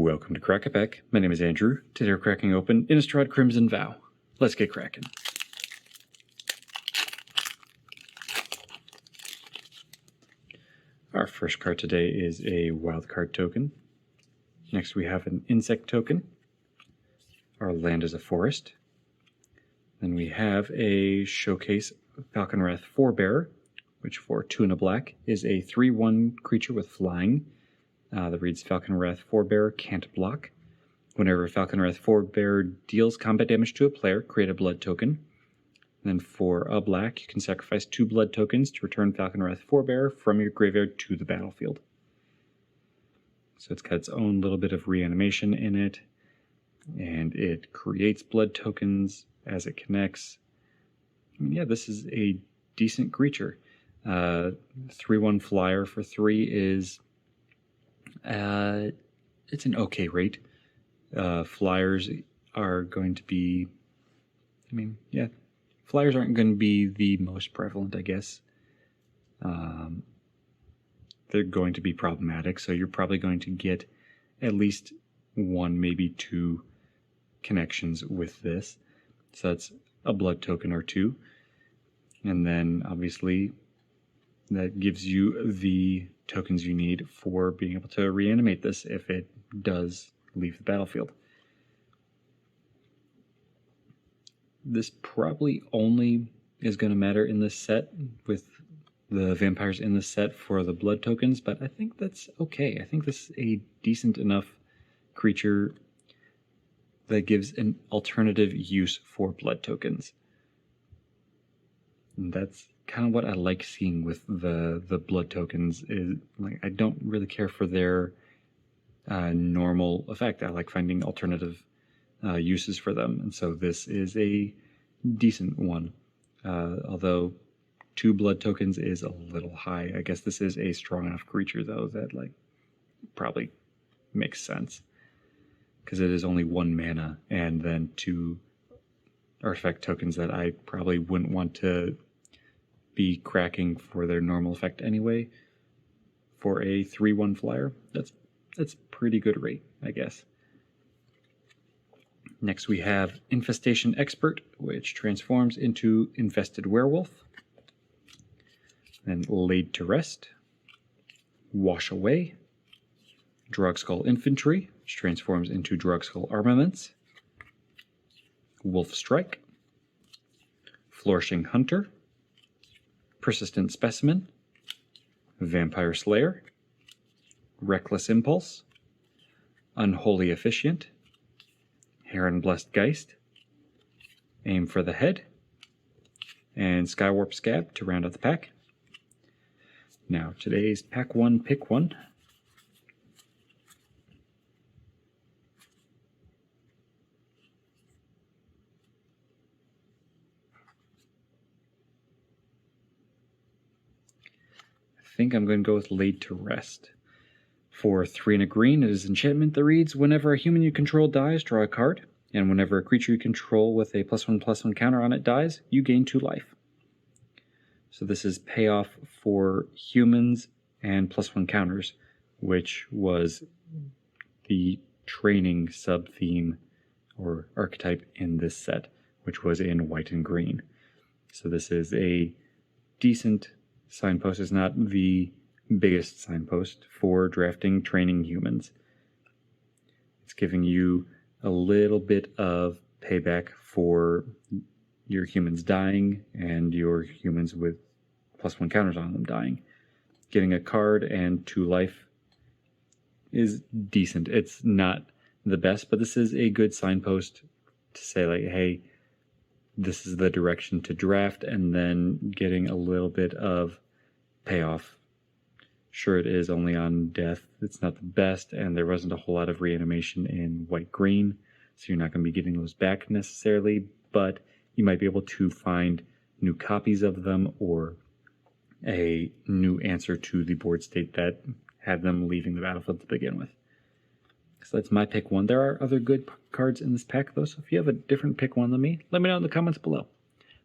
Welcome to Crack-A-Pack. My name is Andrew. Today we're cracking open Innistrad Crimson Vow. Let's get cracking. Our first card today is a wildcard token. Next we have an insect token. Our land is a forest. Then we have a showcase Falconwrath Forebearer, which for 2 and a black is a 3/1 creature with flying. That reads Falconwrath Forebearer can't block. Whenever Falconwrath Forebearer deals combat damage to a player, create a blood token. And then for a black, you can sacrifice 2 blood tokens to return Falconwrath Forebearer from your graveyard to the battlefield. So it's got its own little bit of reanimation in it, and it creates blood tokens as it connects. I mean, yeah, this is a decent creature. 3/1 flyer for 3 is it's an okay rate. Flyers are going to be, flyers aren't going to be the most prevalent, I guess. They're going to be problematic, so you're probably going to get at least 1, maybe 2 connections with this. So that's a blood token or 2. And then, obviously, that gives you the tokens you need for being able to reanimate this if it does leave the battlefield. This probably only is going to matter in this set with the vampires in the set for the blood tokens, but I think that's okay. I think this is a decent enough creature that gives an alternative use for blood tokens. And that's kind of what I like seeing with the blood tokens. Is like, I don't really care for their normal effect. I like finding alternative uses for them, and so this is a decent one. Although 2 blood tokens is a little high. I guess this is a strong enough creature though that probably makes sense, because it is only 1 mana and then 2 artifact tokens that I probably wouldn't want to be cracking for their normal effect anyway. For a 3/1 flyer, that's pretty good rate, I guess. Next we have Infestation Expert, which transforms into Infested Werewolf. Then Laid to Rest, Wash Away, Drogskull Infantry, which transforms into Drogskull Armaments, Wolf Strike, Flourishing Hunter, Persistent Specimen, Vampire Slayer, Reckless Impulse, Unholy Officiant, Heron Blessed Geist, Aim for the Head, and Skywarp Scab to round out the pack. Now, today's Pack 1, Pick 1. I think I'm going to go with Laid to Rest. For 3 and a green, it is enchantment that reads, whenever a human you control dies, draw a card, and whenever a creature you control with a +1/+1 counter on it dies, you gain 2 life. So this is payoff for humans and +1 counters, which was the training sub-theme or archetype in this set, which was in white and green. So this is a decent signpost. Is not the biggest signpost for drafting training humans. It's giving you a little bit of payback for your humans dying and your humans with +1 counters on them dying. Getting a card and 2 life is decent. It's not the best, but this is a good signpost to say, hey, this is the direction to draft, and then getting a little bit of payoff. Sure, it is only on death. It's not the best, and there wasn't a whole lot of reanimation in white-green, so you're not going to be getting those back necessarily, but you might be able to find new copies of them or a new answer to the board state that had them leaving the battlefield to begin with. So that's my pick 1. There are other good cards in this pack, though, so if you have a different pick 1 than me, let me know in the comments below.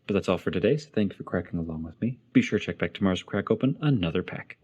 But that's all for today, so thank you for cracking along with me. Be sure to check back tomorrow's crack open another pack.